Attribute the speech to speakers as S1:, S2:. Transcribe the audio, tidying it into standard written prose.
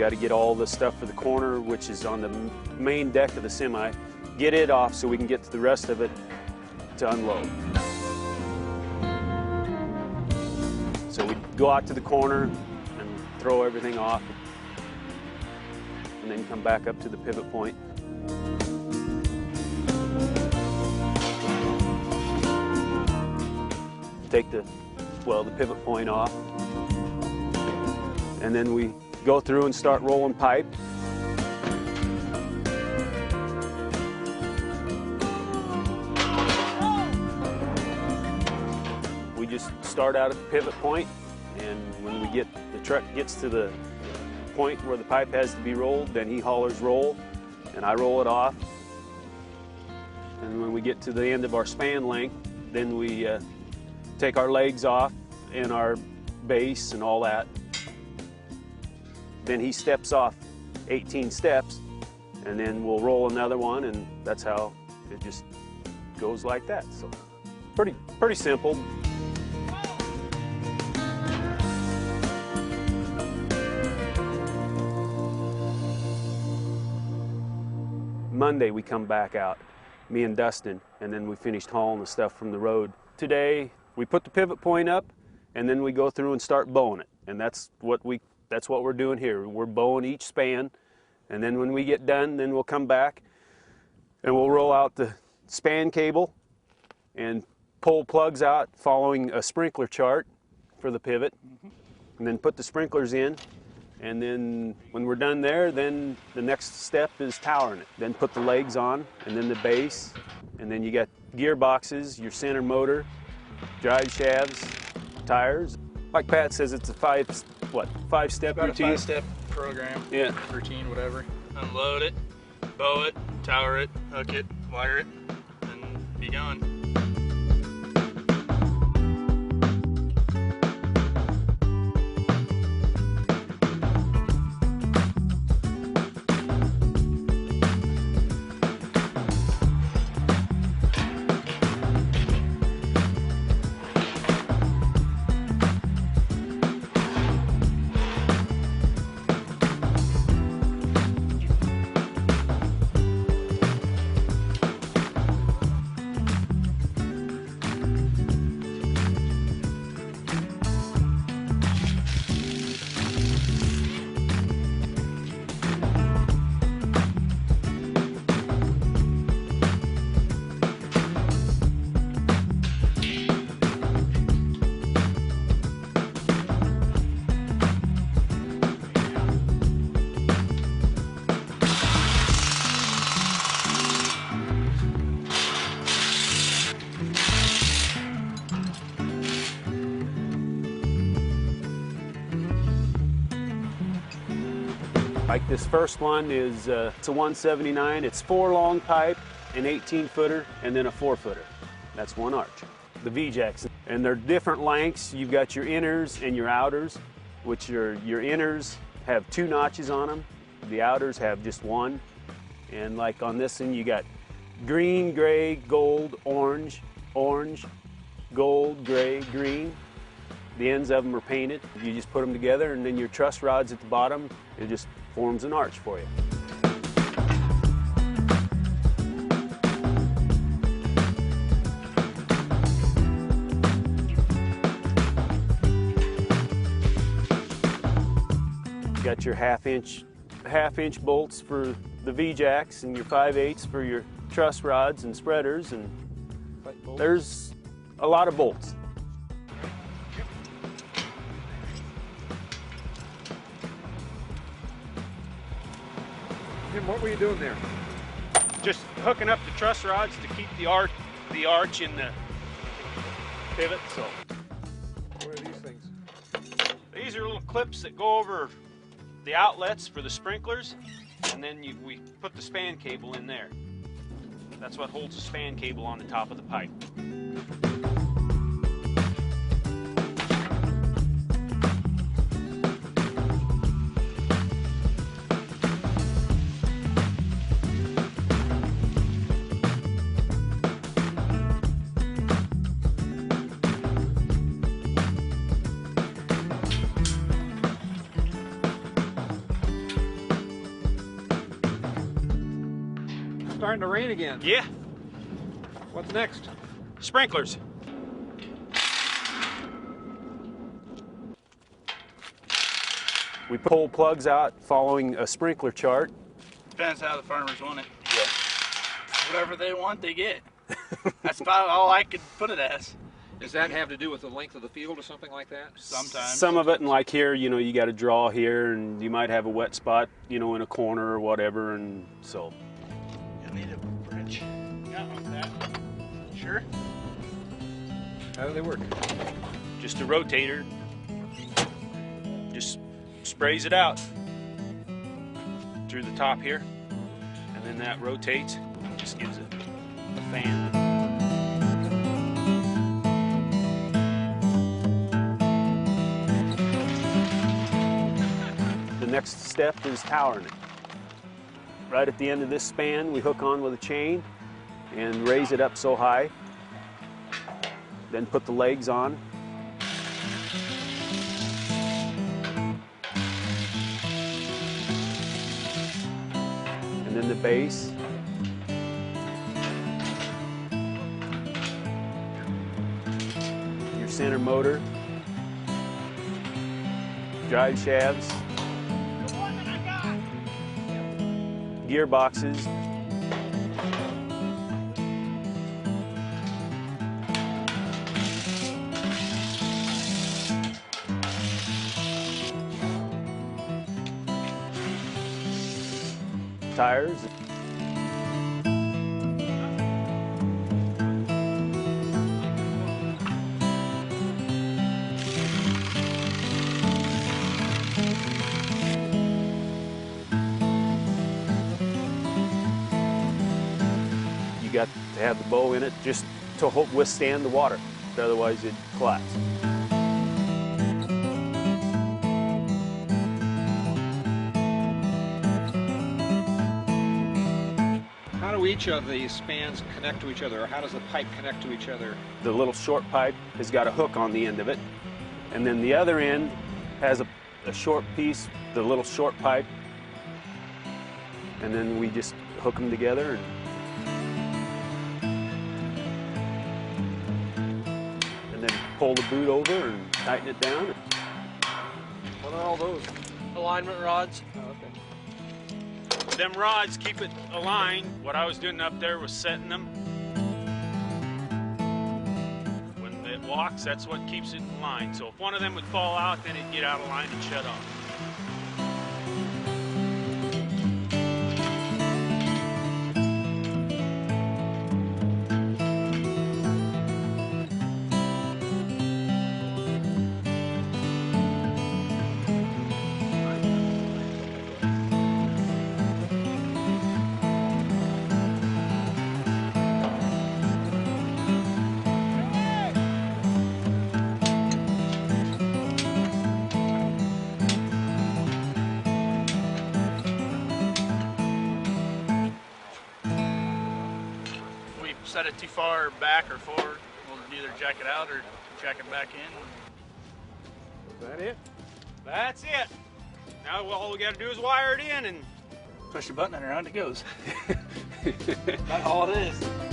S1: got to get all the stuff for the corner, which is on the main deck of the semi, get it off so we can get to the rest of it to unload. So we go out to the corner and throw everything off, and then come back up to the pivot point. Take the pivot point off, and then we go through and start rolling pipe. We just start out at the pivot point, and when the truck gets to the point where the pipe has to be rolled, then he hollers roll, and I roll it off. And when we get to the end of our span length, then we take our legs off and our base and all that. Then he steps off 18 steps, and then we'll roll another one, and that's how it just goes like that. So pretty simple. Monday we come back out, me and Dustin, and then we finished hauling the stuff from the road. Today we put the pivot point up, and then we go through and start bowing it, and that's what we're doing here. We're bowing each span, and then when we get done, then we'll come back and we'll roll out the span cable and pull plugs out following a sprinkler chart for the pivot, and then put the sprinklers in. And then when we're done there, then the next step is towering it. Then put the legs on, and then the base, and then you got gearboxes, your center motor, drive shafts, tires. Like Pat says, it's a five-step routine?
S2: A 5-step program,
S1: yeah.
S2: Routine, whatever. Unload it, bow it, tower it, hook it, wire it, and be going.
S1: Like this first one is it's a 179. It's 4 long pipe, an 18-footer, and then a 4-footer. That's one arch. The V-jacks, and they're different lengths. You've got your inners and your outers, which your inners have 2 notches on them. The outers have just 1. And like on this one, you got green, gray, gold, orange, orange, gold, gray, green. The ends of them are painted. You just put them together, and then your truss rods at the bottom, it just forms an arch for you. You got your half-inch bolts for the V-jacks, and your 5/8 for your truss rods and spreaders, and there's a lot of bolts.
S3: Jim, what were you doing there?
S1: Just hooking up the truss rods to keep the arch in the pivot. So
S3: What are these things?
S1: these are little clips that go over the outlets for the sprinklers, and then we put the span cable in there. That's what holds the span cable on the top of the pipe.
S3: starting to rain again.
S1: Yeah,
S3: What's next?
S1: sprinklers. We pull plugs out following a sprinkler chart.
S2: Depends how the farmers want it.
S1: Yeah.
S2: Whatever they want, they get. That's about all I could put it as.
S3: Does that have to do with the length of the field or something like that?
S2: Sometimes.
S1: Some of it, and like here, you know, you got to draw here, and you might have a wet spot, you know, in a corner or whatever, and so.
S2: You need a wrench. Yeah, like that. Sure.
S3: How do they work?
S1: Just a rotator. Just sprays it out through the top here, and then that rotates. Just gives it a fan. The next step is towering it. Right at the end of this span, we hook on with a chain and raise it up so high. Then put the legs on. And then the base. Your center motor. Drive shafts. Gearboxes. Tires. You got to have the bow in it just to withstand the water, otherwise it'd collapse.
S3: How do each of these spans connect to each other, or how does the pipe connect to each other?
S1: The little short pipe has got a hook on the end of it, and then the other end has a short piece, the little short pipe, and then we just hook them together and then pull the boot over and tighten it down.
S3: What are all those?
S2: Alignment rods.
S3: Oh, okay.
S1: Them rods keep it aligned. What I was doing up there was setting them. When it walks, that's what keeps it aligned. So if one of them would fall out, then it'd get out of line and shut off.
S2: Set it too far back or forward, we'll either jack it out or jack it back in.
S3: Is that it?
S1: That's it. Now all we got to do is wire it in and
S2: Push a button and around it goes. That's all it is.